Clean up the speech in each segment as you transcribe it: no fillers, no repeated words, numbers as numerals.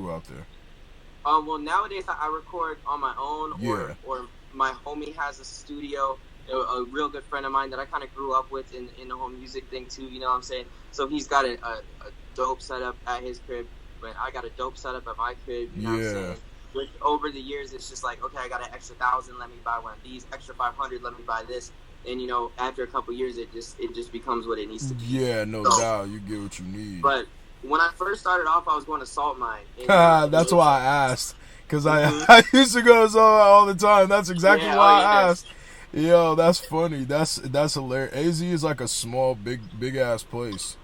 crew out there? Well, nowadays I record on my own, or my homie has a studio. A real good friend of mine that I kind of grew up with in the whole music thing too. You know what I'm saying? So he's got a dope setup at his crib, but I got a dope setup at my crib. You know what I'm saying? With over the years, it's just like, okay, I got an extra 1,000, let me buy one of these. Extra 500, let me buy this. And you know, after a couple years, it just becomes what it needs to be. Yeah, no doubt. You get what you need. But when I first started off, I was going to Salt Mine. That's why I asked. Because I used to go to Salt Mine all the time. That's exactly why I asked. Yo, that's funny. That's hilarious. AZ is like a small, big ass place.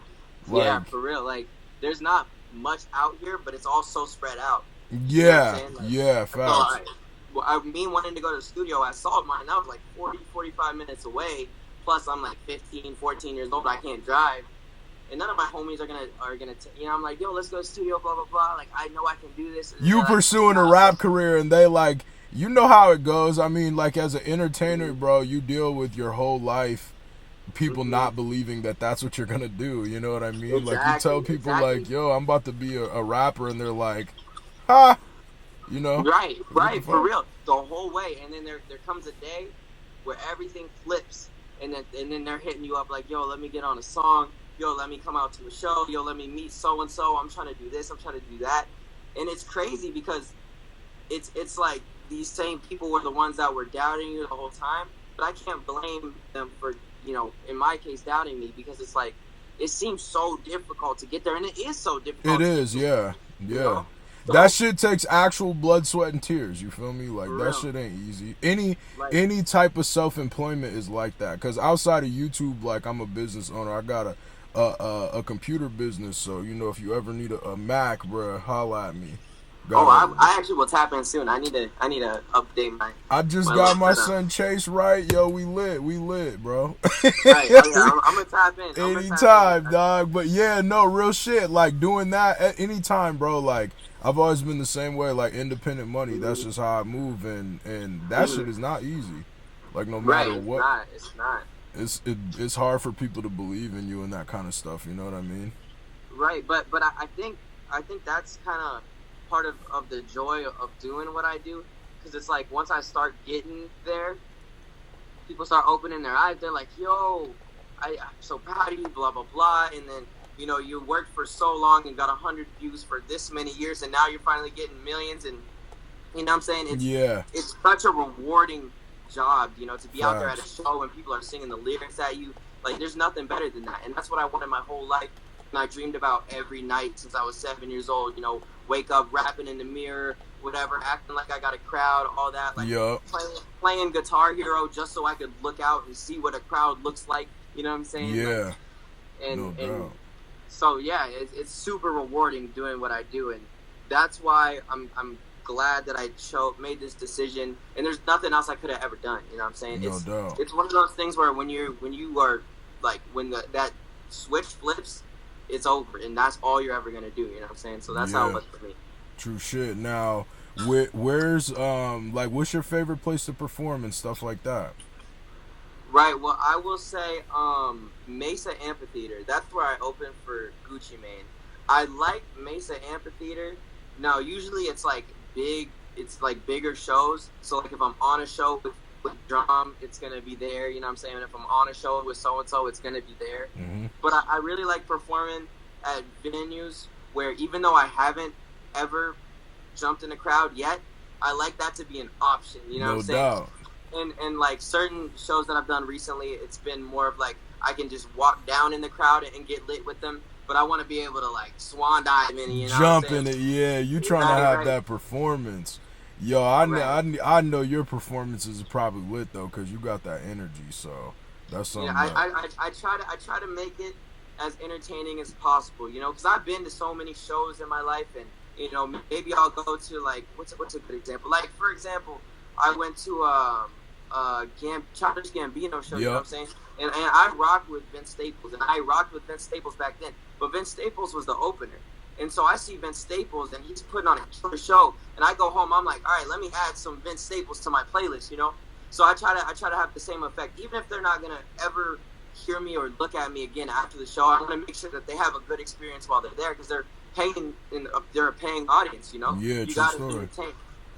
Like, yeah, for real. Like, there's not much out here, but it's all so spread out. Yeah, you know like, yeah, facts. So I mean, wanting to go to the studio at Salt Mine, that was like 40, 45 minutes away. Plus, I'm like 15, 14 years old. I can't drive. And none of my homies are gonna you know, I'm like, yo, let's go to the studio, blah, blah, blah. Like, I know I can do this. And you pursuing a rap career, and they like, you know how it goes. I mean, like, as an entertainer, bro, you deal with your whole life people not believing that that's what you're gonna do. You know what I mean? Like, you tell people like, yo, I'm about to be a rapper, and they're like, ha, you know? Right, for real, the whole way. And then there comes a day where everything flips, and then they're hitting you up like, yo, let me get on a song. Yo, let me come out to a show. Yo, let me meet so and so. I'm trying to do this. I'm trying to do that. And it's crazy because it's like these same people were the ones that were doubting you the whole time. But I can't blame them for, you know, in my case, doubting me, because it's like, it seems so difficult to get there, and it is so difficult. It is, yeah. You know? So, that shit takes actual blood, sweat, and tears. You feel me? Like, that shit ain't easy. Any type of self-employment is like that. Because outside of YouTube, like, I'm a business owner. I got a computer business, so, you know, if you ever need a Mac, bruh, holla at me. I actually will tap in soon. I need to update my. I just got my son Chase right. Yo, we lit, bro. Right, I'm gonna tap in. Anytime, dog. But yeah, no, real shit. Like, doing that at any time, bro. Like, I've always been the same way. Like, independent money. That's just how I move, and that shit is not easy. Like, no matter what. It's not. It's hard for people to believe in you and that kind of stuff. You know what I mean? Right, but I think that's kind of part of the joy of doing what I do, because it's like, once I start getting there, people start opening their eyes. They're like, yo, I'm so proud of you, blah blah blah. And then, you know, you worked for so long and got 100 views for this many years, and now you're finally getting millions. And you know what I'm saying? It's such a rewarding job, you know, to be out there at a show and people are singing the lyrics at you. Like, there's nothing better than that. And that's what I wanted my whole life, and I dreamed about every night since I was 7 years old. You know, wake up, rapping in the mirror, whatever, acting like I got a crowd, all that. Like, playing Guitar Hero just so I could look out and see what a crowd looks like. You know what I'm saying? Yeah. Like, and so yeah, it's super rewarding doing what I do, and that's why I'm glad that I made this decision. And there's nothing else I could have ever done. You know what I'm saying? No doubt. It's one of those things where when you are like, when that switch flips, it's over, and that's all you're ever gonna do. You know what I'm saying? So that's how it was for me. True shit. Now, where's like, what's your favorite place to perform and stuff like that? Right. Well, I will say Mesa Amphitheater. That's where I open for Gucci Mane. I like Mesa Amphitheater. Now, usually it's like bigger shows. So like, if I'm on a show with drum, it's gonna be there. You know what I'm saying? If I'm on a show with so and so, it's gonna be there. Mm-hmm. But I really like performing at venues where, even though I haven't ever jumped in a crowd yet, I like that to be an option. You know what I'm saying? No doubt. And like, certain shows that I've done recently, it's been more of like, I can just walk down in the crowd and get lit with them, but I want to be able to like swan dive in it, you know, jump in it. Yeah, you trying to have that performance. Yo, I know your performances are probably lit though, because you got that energy. So that's something. Yeah, I try to make it as entertaining as possible, you know, because I've been to so many shows in my life, and you know, maybe I'll go to like, what's a good example? Like, for example, I went to Childish Gambino show. You know what I'm saying? And I rocked with Vince Staples, and I rocked with Vince Staples back then. But Vince Staples was the opener, and so I see Vince Staples, and he's putting on a killer show. And I go home, I'm like, all right, let me add some Vince Staples to my playlist, you know. So I try to have the same effect, even if they're not gonna ever hear me or look at me again after the show. I want to make sure that they have a good experience while they're there, because paying, and they're a paying audience, you know? Yeah, you gotta entertain.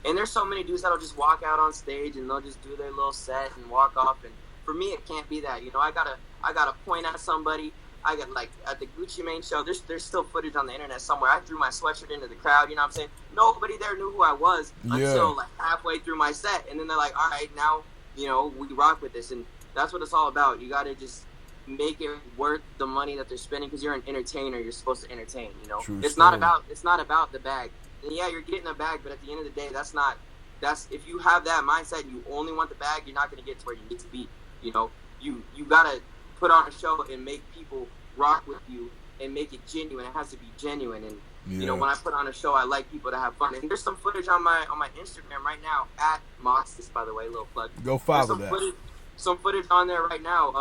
And there's so many dudes that'll just walk out on stage and they'll just do their little set and walk off. And for me, it can't be that. You know, I gotta point at somebody. I got, like, at the Gucci Mane show, there's still footage on the internet somewhere. I threw my sweatshirt into the crowd, you know what I'm saying? Nobody there knew who I was until, like, halfway through my set. And then they're like, all right, now, you know, we rock with this. And that's what it's all about. You got to just make it worth the money that they're spending, because you're an entertainer. You're supposed to entertain, you know? It's not about the bag. And, yeah, you're getting a bag, but at the end of the day, if you have that mindset and you only want the bag, you're not going to get to where you need to be, you know? You got to put on a show and make people rock with you and make it genuine. It has to be genuine. And you know, when I put on a show, I like people to have fun. And there's some footage on my Instagram right now at Moxas, by the way, little plug. Go follow that. Some footage on there right now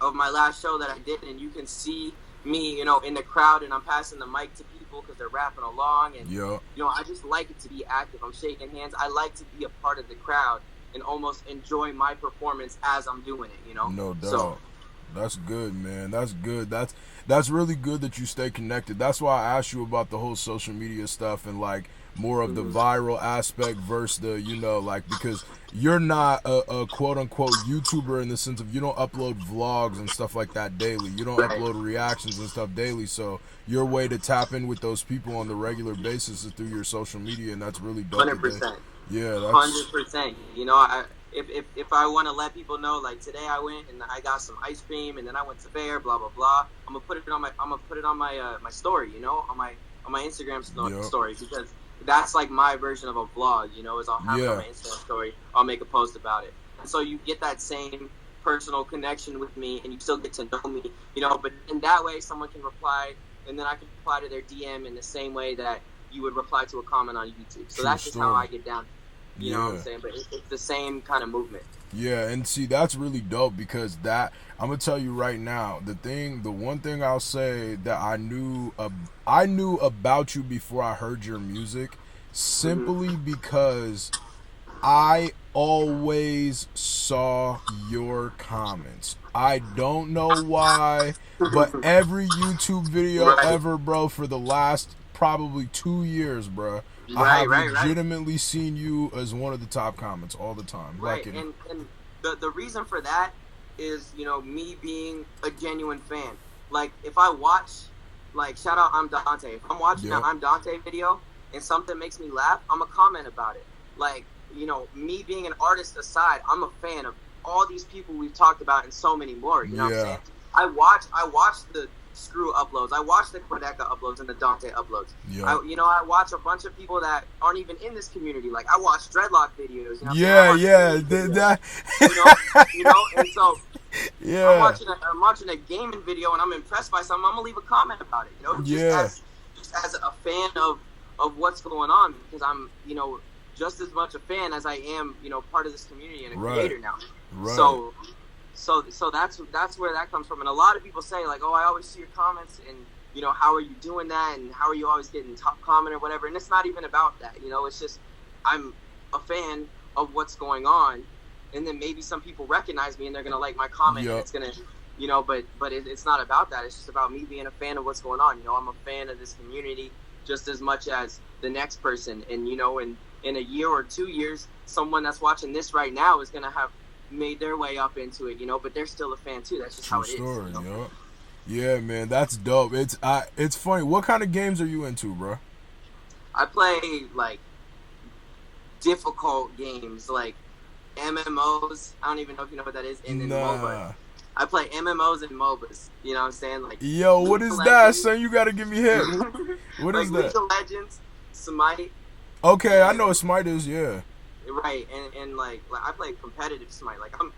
of my last show that I did, and you can see me, you know, in the crowd, and I'm passing the mic to people because they're rapping along, and you know, I just like it to be active. I'm shaking hands. I like to be a part of the crowd and almost enjoy my performance as I'm doing it, you know? No doubt. So, that's good, man. That's good. That's really good that you stay connected. That's why I asked you about the whole social media stuff and, like, more of the viral aspect versus the, you know, like, because you're not a quote-unquote YouTuber in the sense of you don't upload vlogs and stuff like that daily. You don't upload reactions and stuff daily. So your way to tap in with those people on the regular basis is through your social media, and that's really dope. 100%. Yeah, that's 100%. You know, if I want to let people know, like, today I went and I got some ice cream, and then I went to fair, blah blah blah. I'm gonna put it on my my story, you know, on my Instagram story, because that's like my version of a vlog, you know, is I'll have it on my Instagram story, I'll make a post about it, and so you get that same personal connection with me, and you still get to know me, you know. But in that way, someone can reply, and then I can reply to their DM in the same way that you would reply to a comment on YouTube. So that's just how I get down. You know what I'm saying? But it's the same kind of movement. Yeah, and see, that's really dope, because that, I'm gonna tell you right now, the one thing I'll say that I knew about you before I heard your music, simply because I always saw your comments. I don't know why, but every YouTube video ever, bro, for the last probably 2 years, bro, I have legitimately seen you as one of the top comments all the time. Right, and the reason for that is, you know, me being a genuine fan. Like, if I watch, like, shout out I'm Dante. If I'm watching an I'm Dante video and something makes me laugh, I'm a comment about it. Like, you know, me being an artist aside, I'm a fan of all these people we've talked about and so many more. You know what I'm saying? I watch the Screw uploads. I watch the Quedeca uploads and the Dante uploads. I watch a bunch of people that aren't even in this community. Like, I watch dreadlock videos. You know you know, and so I'm watching a gaming video and I'm impressed by something. I'm gonna leave a comment about it. You know, just as a fan of what's going on, because I'm, you know, just as much a fan as I am, you know, part of this community and a creator now. So that's where that comes from. And a lot of people say, like, oh, I always see your comments, and, you know, how are you doing that, and how are you always getting top comment or whatever. And it's not even about that, you know. It's just I'm a fan of what's going on, and then maybe some people recognize me and they're gonna like my comment, and it's gonna, you know, but it's not about that. It's just about me being a fan of what's going on. You know, I'm a fan of this community just as much as the next person. And, you know, in a year or 2 years, someone that's watching this right now is gonna have made their way up into it, you know, but they're still a fan too. That's just how it is. You know? Yeah, man, that's dope. It's funny. What kind of games are you into, bro? I play, like, difficult games, like MMOs. I don't even know if you know what that is. And then MOBA. I play MMOs and MOBAs. You know what I'm saying? Like, yo, what is that, son? You gotta give me hit. What is that? League of Legends, Smite. Okay, I know what Smite is. Yeah. Right, and like I play competitive Smite. Like, I'm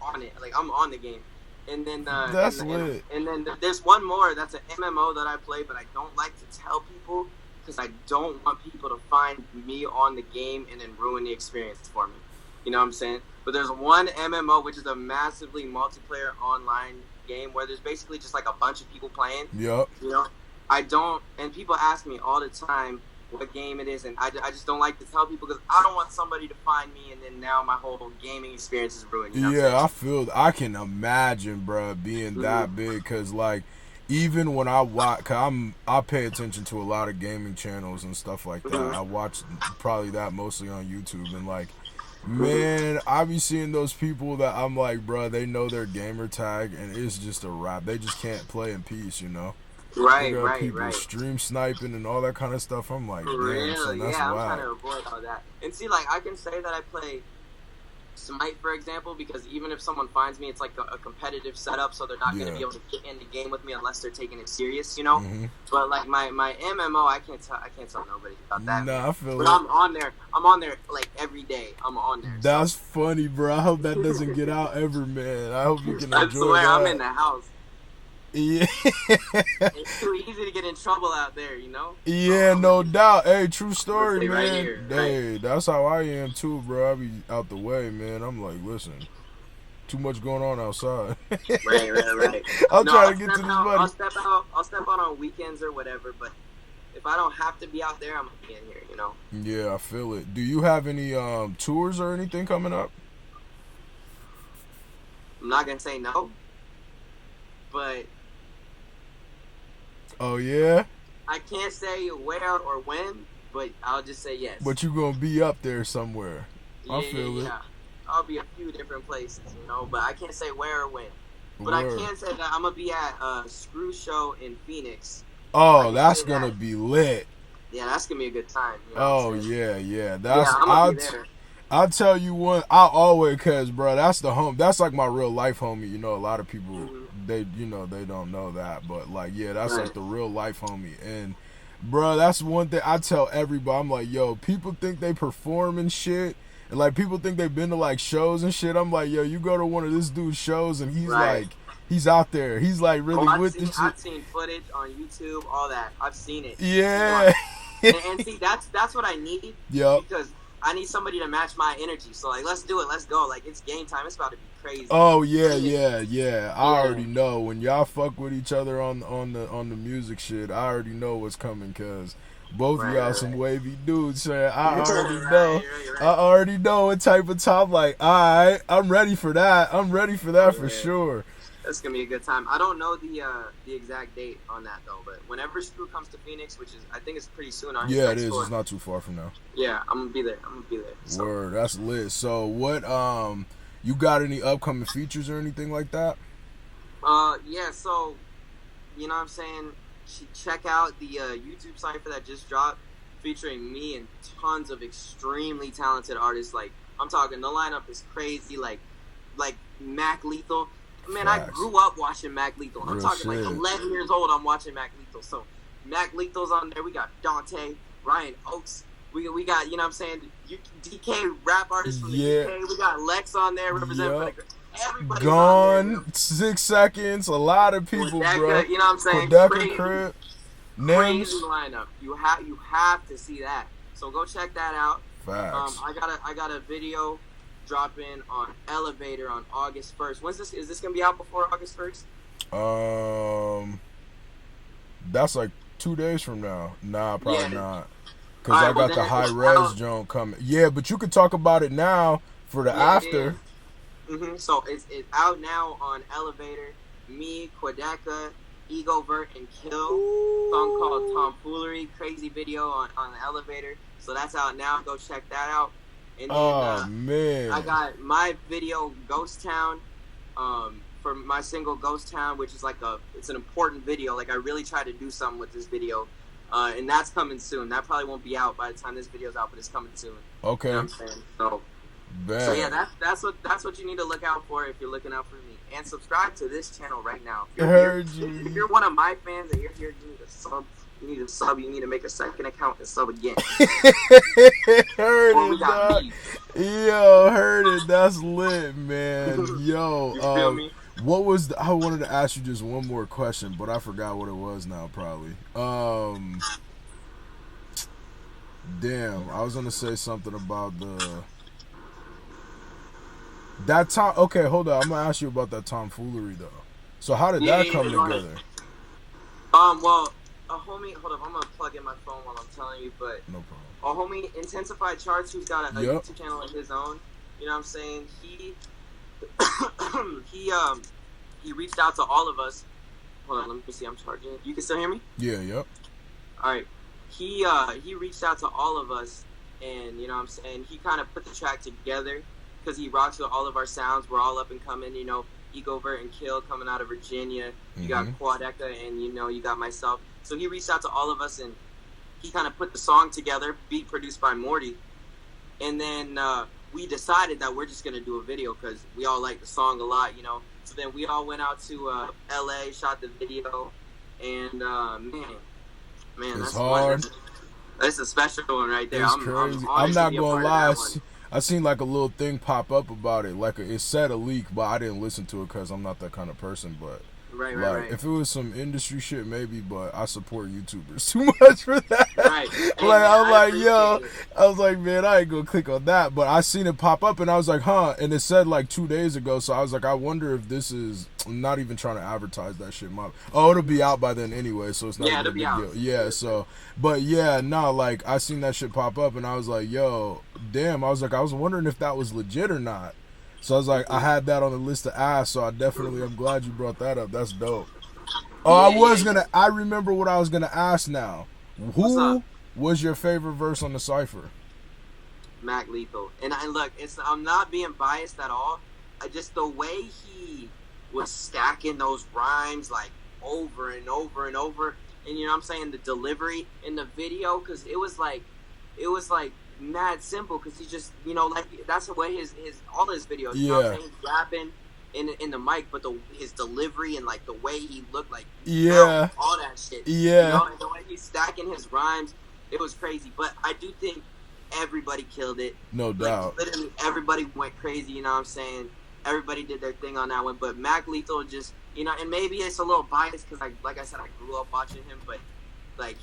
on it. Like, I'm on the game. And then that's lit. And then there's one more that's an MMO that I play, but I don't like to tell people because I don't want people to find me on the game and then ruin the experience for me. You know what I'm saying? But there's one MMO, which is a massively multiplayer online game where there's basically just like a bunch of people playing. Yep. You know, I don't, and people ask me all the time what game it is, and I just don't like to tell people because I don't want somebody to find me and then now my whole gaming experience is ruined. You know I can imagine, bro, being that big, because, like, even when I watch, cause I pay attention to a lot of gaming channels and stuff like that. I watch probably that mostly on YouTube, and like, man, I be seeing those people that I'm like, bro, they know their gamer tag, and it's just a wrap. They just can't play in peace, you know. Right, People right. stream sniping and all that kind of stuff. I'm like, For damn, real, son, that's yeah, I'm wild. trying to avoid all that. And see, like, I can say that I play Smite, for example, because even if someone finds me, it's like a competitive setup, so they're not going to be able to get in the game with me unless they're taking it serious, you know. But like my MMO, I can't tell nobody about that. Nah, I feel but it. I'm on there like every day. I'm on there. That's funny, bro. I hope that doesn't get out ever, man. I hope you can I enjoy swear, that. I'm in the house. Yeah. It's too easy to get in trouble out there, you know? Yeah, no doubt. Hey, true story, man. Right here, Hey, that's how I am too, bro. I be out the way, man. I'm like, listen, too much going on outside. Right. I'm trying to get to this money. I'll step out on weekends or whatever, but if I don't have to be out there, I'm gonna be in here, you know? Yeah, I feel it. Do you have any tours or anything coming up? I'm not gonna say no, but oh yeah? I can't say where or when, but I'll just say yes. But you gonna be up there somewhere. I feel it. I'll be a few different places, you know, but I can't say where or when. But I can say that I'm gonna be at a Screw Show in Phoenix. Oh, that's gonna be lit. Yeah, that's gonna be a good time. You know oh yeah. I'm be there. I'll tell you what, I always, cause bro, that's that's like my real life homie. You know, a lot of people they don't know that, but like that's like the real life homie. And bro, that's one thing I tell everybody. I'm like, yo, people think they perform and shit, and like people think they've been to like shows and shit. I'm like, yo, you go to one of this dude's shows and he's like, he's out there. He's like really with this shit. I've seen footage on YouTube, all that. I've seen it. Yeah. and see, that's what I need. Yep. Because I need somebody to match my energy. So like, let's do it. Let's go. Like, it's game time. It's about to be crazy. Oh yeah. I already know when y'all fuck with each other on the music shit. I already know what's coming because both of y'all some wavy dudes. Man. I already know. I already know what type of time. Like, all right, I'm ready for that. I'm ready for that for sure. That's gonna be a good time. I don't know the exact date on that though, but whenever Screw comes to Phoenix, which is I think it's pretty soon on his it next is. tour. It's not too far from now. Yeah, I'm gonna be there. So. Word, that's lit. So what you got any upcoming features or anything like that? Yeah, so you know what I'm saying, check out the YouTube cypher that just dropped featuring me and tons of extremely talented artists. Like, I'm talking, the lineup is crazy, like Mac Lethal. Man, I grew up watching Mac Lethal. I'm talking like 11 years old, I'm watching Mac Lethal. So Mac Lethal's on there. We got Dante, Ryan Oakes. We got, you know what I'm saying, DK rap artists from the UK. We got Lex on there representing for the everybody. Gone 6 seconds. A lot of people, Quedeca, bro. You know what I'm saying? Crib. Crazy lineup. You have to see that. So go check that out. Facts. I got a video dropping on Elevator on August 1st. When's this? Is this gonna be out before August 1st? That's like 2 days from now. Nah, probably not. Because I got the high res joint coming. Yeah, but you could talk about it now for the after. So it's out now on Elevator. Me, Quedeca, Egovert, and Kill. Song called Tomfoolery. Crazy video on the Elevator. So that's out now. Go check that out. And then, man, I got my video Ghost Town, for my single Ghost Town, which is like it's an important video. Like, I really try to do something with this video, and that's coming soon. That probably won't be out by the time this video's out, but it's coming soon. Okay. You know what I'm saying? So yeah, that's what you need to look out for if you're looking out for me. And subscribe to this channel right now. If you're one of my fans and you're here, you need a sub. You need to sub. You need to make a second account and sub again. Heard it. That's lit, man. Yo, you feel me? what was I wanted to ask you just one more question, but I forgot what it was now. Probably. Damn, I was gonna say something about that time. Okay, hold on. I'm gonna ask you about that tomfoolery though. So how did that come together? Well. A homie, hold up, I'm gonna plug in my phone while I'm telling you, but no problem. A homie, Intensified Charts, who's got a YouTube channel of his own, you know what I'm saying? He reached out to all of us hold on, let me see. I'm charging. You can still hear me? Yeah, yep. All right. He reached out to all of us, and you know what I'm saying, he kind of put the track together because he rocks with all of our sounds. We're all up and coming, you know, Egovert and Kill coming out of Virginia. You got Quadeca, and you know, you got myself. So he reached out to all of us, and he kind of put the song together, beat produced by Morty. And then we decided that we're just going to do a video because we all like the song a lot, you know. So then we all went out to L.A., shot the video, and man, that's hard. That's a special one right there. It's crazy. I'm not going to lie. I seen like a little thing pop up about it. Like it said a leak, but I didn't listen to it because I'm not that kind of person. But right. If it was some industry shit, maybe. But I support YouTubers too much for that. Right. Like I'm like, yo, I was like, man, I ain't gonna click on that. But I seen it pop up, and I was like, huh. And it said like 2 days ago, so I was like, I wonder if this is. I'm not even trying to advertise that shit. It'll be out by then anyway, so it's not even a big deal. Yeah. So, but yeah, no, like I seen that shit pop up, and I was like, yo, damn. I was wondering if that was legit or not. So I was like, I had that on the list to ask, so I'm glad you brought that up. That's dope. Oh, I remember what I was gonna ask now. Who was your favorite verse on the cypher? Mac Lethal. And look, I'm not being biased at all. The way he was stacking those rhymes like over and over and over, and you know what I'm saying, the delivery in the video, because it was like mad simple, because he just, you know, like that's the way all his videos, you know what I'm saying, he's rapping in the mic, but his delivery and like the way he looked, like all that shit, you know, and the way he's stacking his rhymes, it was crazy. But I do think everybody killed it, no doubt. Literally everybody went crazy, you know what I'm saying, everybody did their thing on that one. But Mac Lethal just, you know, and maybe it's a little biased because like I said, I grew up watching him, but like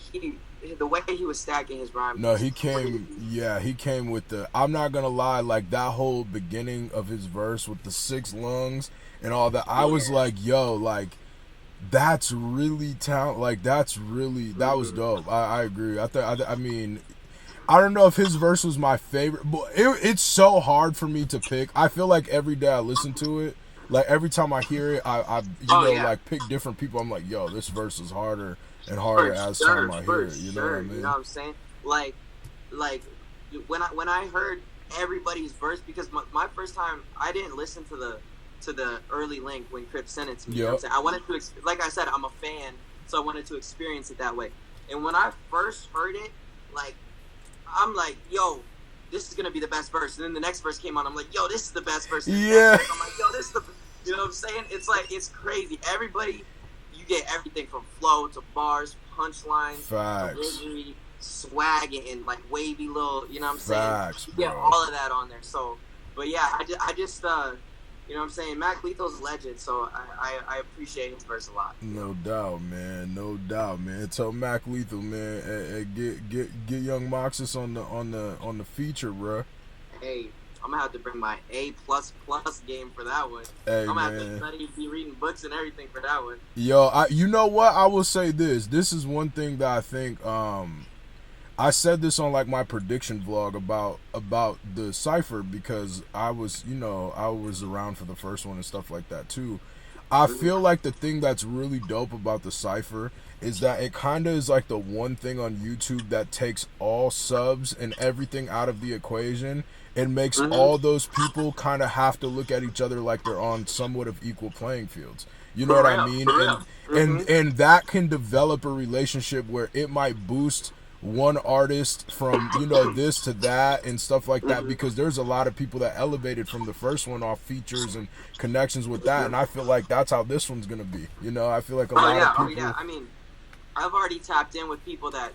the way he was stacking his rhymes. No, he came with the, I'm not gonna lie, like that whole beginning of his verse with the 6 lungs and all that, I was like, yo, like that's really talent, like that was dope. I agree. I mean, I don't know if his verse was my favorite, but it's so hard for me to pick. I feel like every day I listen to it, like every time I hear it, I like pick different people. I'm like, yo, this verse is harder and harder as time I hear it. You know what I mean? You know what I'm saying? Like when I heard everybody's verse, because my first time, I didn't listen to the early link when Crip sent it to me. You know what I'm saying? I wanted to, like I said, I'm a fan, so I wanted to experience it that way. And when I first heard it, like, I'm like, yo, this is gonna be the best verse. And then the next verse came on, I'm like, yo, this is the best verse. Yeah. I'm like, yo, this is the, you know what I'm saying? It's like, it's crazy. Everybody, you get everything from flow to bars, punchlines, delivery, swag, and like wavy little, you know what I'm saying? Facts, you get all of that on there. So, but yeah, I just you know what I'm saying? Mac Lethal's a legend, so I appreciate his verse a lot. No doubt, man. No doubt, man. Tell Mac Lethal, man, get young Moxas on the feature, bro. Hey, I'm gonna have to bring my A++ game for that one. Hey, I'm gonna have to study, be reading books and everything for that one. Yo, you know what? I will say this. This is one thing that I think. I said this on like my prediction vlog about the cypher, because I was around for the first one and stuff like that too. I feel like the thing that's really dope about the cypher is that it kind of is like the one thing on YouTube that takes all subs and everything out of the equation and makes all those people kind of have to look at each other like they're on somewhat of equal playing fields. You know what I mean? And that can develop a relationship where it might boost one artist from, you know, this to that and stuff like that, because there's a lot of people that elevated from the first one off features and connections with that, and I feel like that's how this one's gonna be. You know, I feel like a lot of people. I mean, I've already tapped in with people that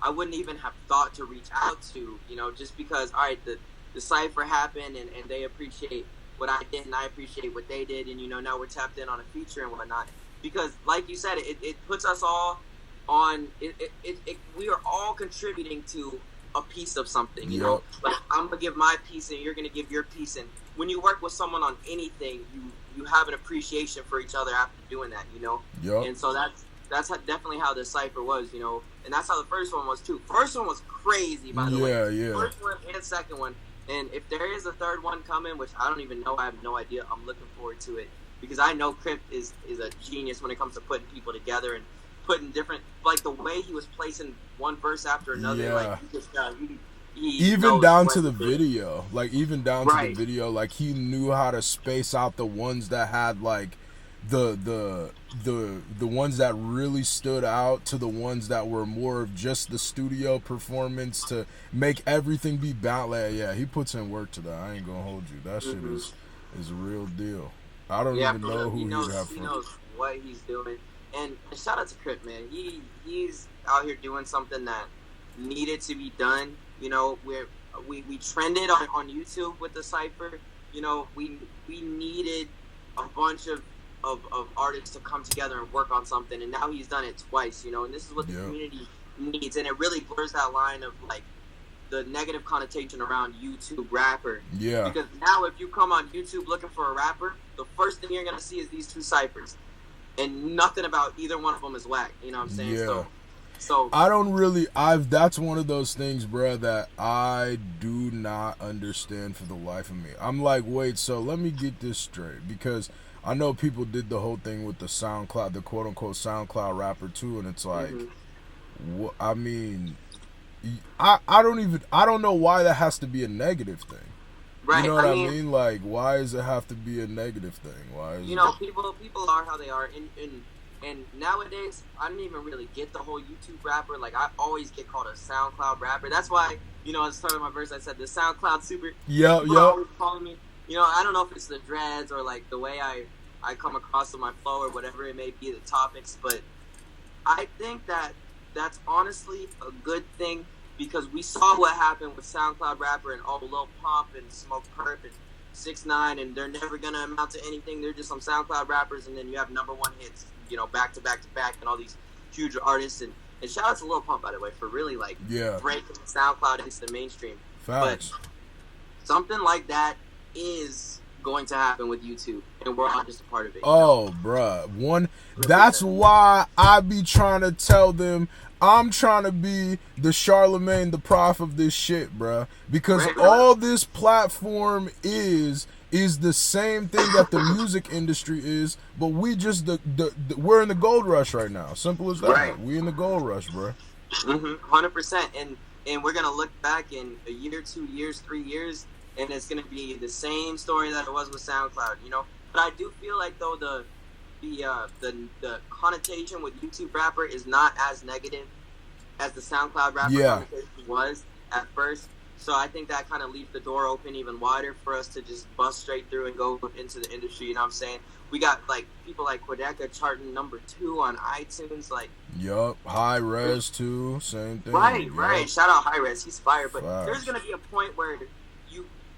I wouldn't even have thought to reach out to, you know, just because, all right, the cypher happened and they appreciate what I did and I appreciate what they did, and you know, now we're tapped in on a feature and whatnot, because like you said, it puts us all on we are all contributing to a piece of something, you know. Like, I'm gonna give my piece and you're gonna give your piece, and when you work with someone on anything, you have an appreciation for each other after doing that, you know. And so that's definitely how the cypher was, you know, and that's how the first one was too. First one was crazy, by the way. First one and second one, and if there is a third one coming, which I don't even know, I have no idea, I'm looking forward to it. because I know Crip is a genius when it comes to putting people together and putting different, like the way he was placing one verse after another, like he just he even down to the video, like even down to the Right. video, like he knew how to space out the ones that had like the ones that really stood out to the ones that were more of just the studio performance to make everything be balanced. Like, yeah, he puts in work to that. I ain't gonna hold you. That shit is a real deal. I don't even know who he knows, he'd have he from. knows what he's doing. And shout out to Crip, man. He's out here doing something that needed to be done. You know, we trended on YouTube with the cypher. You know, we needed a bunch of artists to come together and work on something, and now he's done it twice. You know, and this is what the community needs, and it really blurs that line of like the negative connotation around YouTube rapper. Yeah. Because now if you come on YouTube looking for a rapper, the first thing you're gonna see is these two ciphers, and nothing about either one of them is whack. You know what I'm saying? Yeah. So I don't really. That's one of those things, bruh, that I do not understand for the life of me. I'm like, wait, so let me get this straight, because I know people did the whole thing with the SoundCloud, the quote unquote SoundCloud rapper too, and it's like, I mean, I don't know why that has to be a negative thing. Right. You know what I mean? Like, why does it have to be a negative thing? Why is people are how they are, and nowadays I don't even really get the whole YouTube rapper. Like, I always get called a SoundCloud rapper. That's why, you know, at the start of my verse I said the SoundCloud super. People are always calling me. You know, I don't know if it's the dreads or like the way I come across with my flow or whatever it may be, the topics, but I think that that's honestly a good thing, because we saw what happened with SoundCloud rapper and Lil Pump and Smoke Perp and 6ix9ine, and they're never gonna amount to anything. They're just some SoundCloud rappers, and then you have #1 hits, you know, back to back to back, and all these huge artists. And shout out to Lil Pump, by the way, for really like breaking SoundCloud into the mainstream. Facts. But something like that is going to happen with YouTube, and we're all just a part of it. Oh, bruh. That's why I be trying to tell them I'm trying to be the Charlemagne the Prof of this shit, bruh. Because all this platform is the same thing that the music industry is, but we just we're in the gold rush right now. Simple as that. Right. We in the gold rush, bruh. 100%. And we're gonna look back in a year, 2 years, 3 years, and it's gonna be the same story that it was with SoundCloud, you know. But I do feel like though the connotation with YouTube rapper is not as negative as the SoundCloud rapper connotation was at first. So I think that kind of leaves the door open even wider for us to just bust straight through and go into the industry. You know what I'm saying? We got like people like Quadeca charting #2 on iTunes, like. Yup, High Res too, same thing. Right. Shout out High Res, he's fire. But Facts. there's gonna be a point where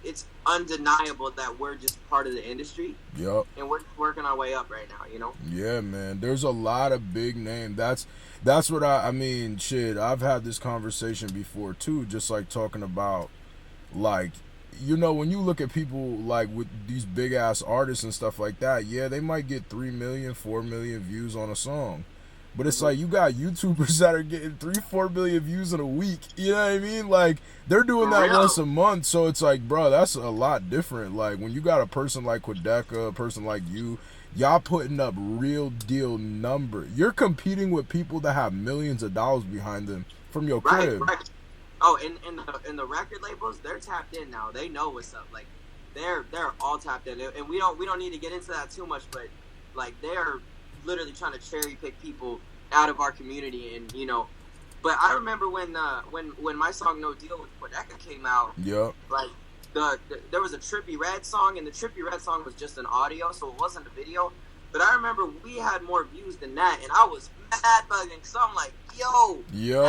it's undeniable that we're just part of the industry. Yup. And we're working our way up right now, you know? Yeah, man. There's a lot of big names. That's what I mean, shit, I've had this conversation before too, just like talking about, like, you know, when you look at people like with these big ass artists and stuff like that, yeah, they might get 3 million, 4 million views on a song. But it's like you got YouTubers that are getting 3-4 million views in a week. You know what I mean? Like, they're doing that once a month. So it's like, bro, that's a lot different. Like, when you got a person like Quadeca, a person like you, y'all putting up real deal number. You're competing with people that have millions of dollars behind them from your crib. Right. Oh, and the record labels, they're tapped in now. They know what's up. Like, they're all tapped in. And we don't need to get into that too much, but like, they're literally trying to cherry pick people out of our community, and you know. But I remember when my song No Deal with Quadeca came out. Yep. Like there was a Trippie Redd song, and the Trippie Redd song was just an audio, so it wasn't a video. But I remember we had more views than that, and I was mad bugging, so I'm like, yo, yeah.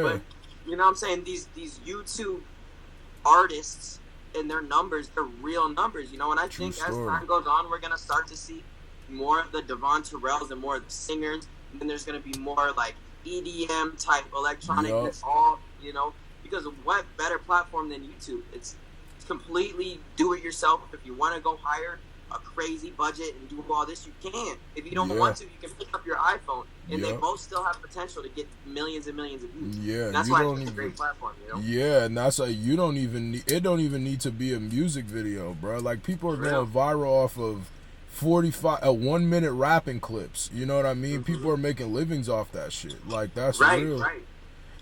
But you know what I'm saying? These YouTube artists and their numbers, they're real numbers, you know. And I think as time goes on, we're gonna start to see more of the Devon Terrells and more of the singers, and then there's gonna be more like EDM type electronic. That's all, you know. Because what better platform than YouTube? It's completely do it yourself. If you want to go hire a crazy budget and do all this, you can. If you don't want to, you can pick up your iPhone, and they both still have potential to get millions and millions of views. Yeah, that's why it's a great platform, you know. Yeah, and that's like it don't even need to be a music video, bro. Like people are going viral off of 1 minute rapping clips. You know what I mean? People are making livings off that shit. Like that's real. Right.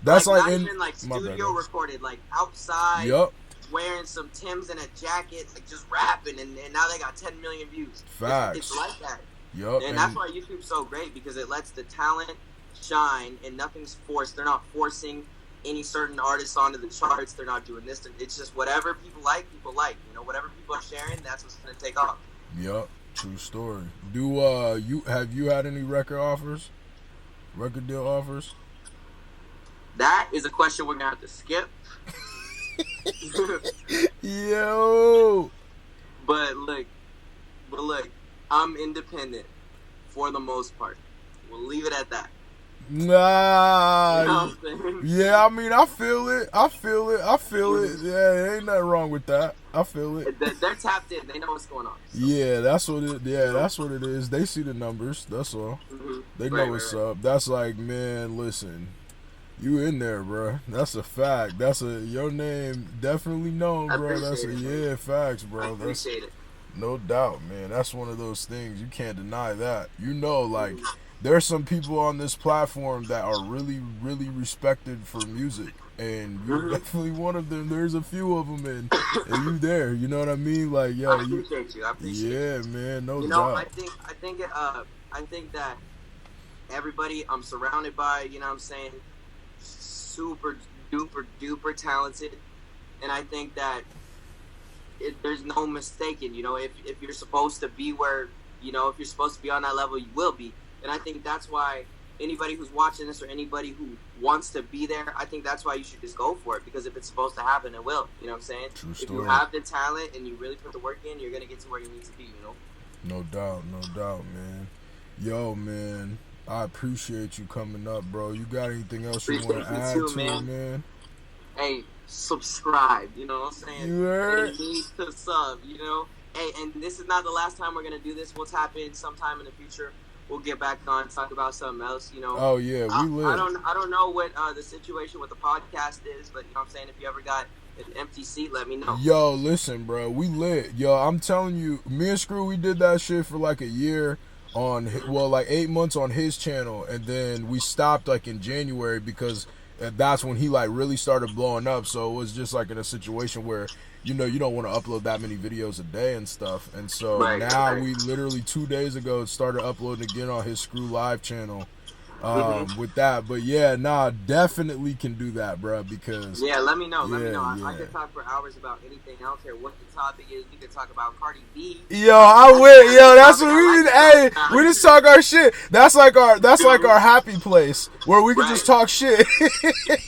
That's like not even like studio recorded, like outside. Yep. Wearing some Timbs and a jacket, like just rapping, and now they got 10 million views. Facts. It's like that. Yup. And that's why YouTube's so great, because it lets the talent shine, and nothing's forced. They're not forcing any certain artists onto the charts. They're not doing this. It's just whatever people like. You know, whatever people are sharing, that's what's gonna take off. Yup. True story. Have you had any record deal offers? That is a question we're gonna have to skip. Yo. But look, I'm independent for the most part. We'll leave it at that. Nah. You know what I'm saying? Yeah, I mean, I feel it. Yeah, ain't nothing wrong with that. I feel it. They're tapped in. They know what's going on. So. Yeah, that's what it is. They see the numbers. That's all. They know what's up. That's like, man, listen. You in there, bro. That's a fact. Your name definitely known, bro. Facts, bro. I appreciate it. No doubt, man. That's one of those things. You can't deny that. You know, like, there's some people on this platform that are really, really respected for music. And you're definitely one of them. There's a few of them, and you there. You know what I mean? Like, yo. I appreciate you. Yeah, man. No doubt. You know, I think that everybody I'm surrounded by, you know what I'm saying, super duper talented, and I think that there's no mistaking, you know, if you're supposed to be where, you know, if you're supposed to be on that level, you will be. And I think that's why anybody who's watching this, or anybody who wants to be there, I think that's why you should just go for it, because if it's supposed to happen, it will. You know what I'm saying? True story. If you have the talent and you really put the work in, you're gonna get to where you need to be, you know. No doubt, man. Yo, man, I appreciate you coming up, bro. You got anything else you want to add to it, man? Hey, subscribe, you know what I'm saying? You heard? You need to sub, you know? Hey, and this is not the last time we're going to do this. We'll tap in sometime in the future. We'll get back on, talk about something else, you know? Oh, yeah, we live. I don't know what the situation with the podcast is, but, you know what I'm saying? If you ever got an empty seat, let me know. Yo, listen, bro, we lit. Yo, I'm telling you, me and Screw, we did that shit for like a year. Like 8 months on his channel, and then we stopped like in January because that's when he like really started blowing up. So it was just like in a situation where, you know, you don't want to upload that many videos a day and stuff. And so we literally 2 days ago started uploading again on his Screw Live channel. With that, but yeah, definitely can do that, bro, because let me know. I could talk for hours about anything. I don't care what the topic is. We could talk about Cardi B. Yo, that's what we need. Hey, we just talk our shit. That's like our happy place where we can just talk shit.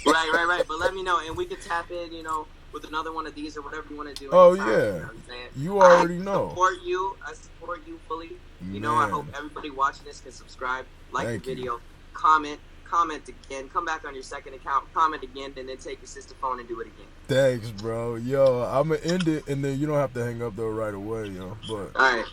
right. But let me know, and we could tap in, you know, with another one of these or whatever you want to do. Oh anytime, yeah, you know what I'm saying? You already know. I support you fully. You know, I hope everybody watching this can subscribe, like the video. Comment again, come back on your second account, comment again, and then take your sister phone and do it again. Thanks, bro. Yo, I'm gonna end it, and then you don't have to hang up though right away, yo. But all right.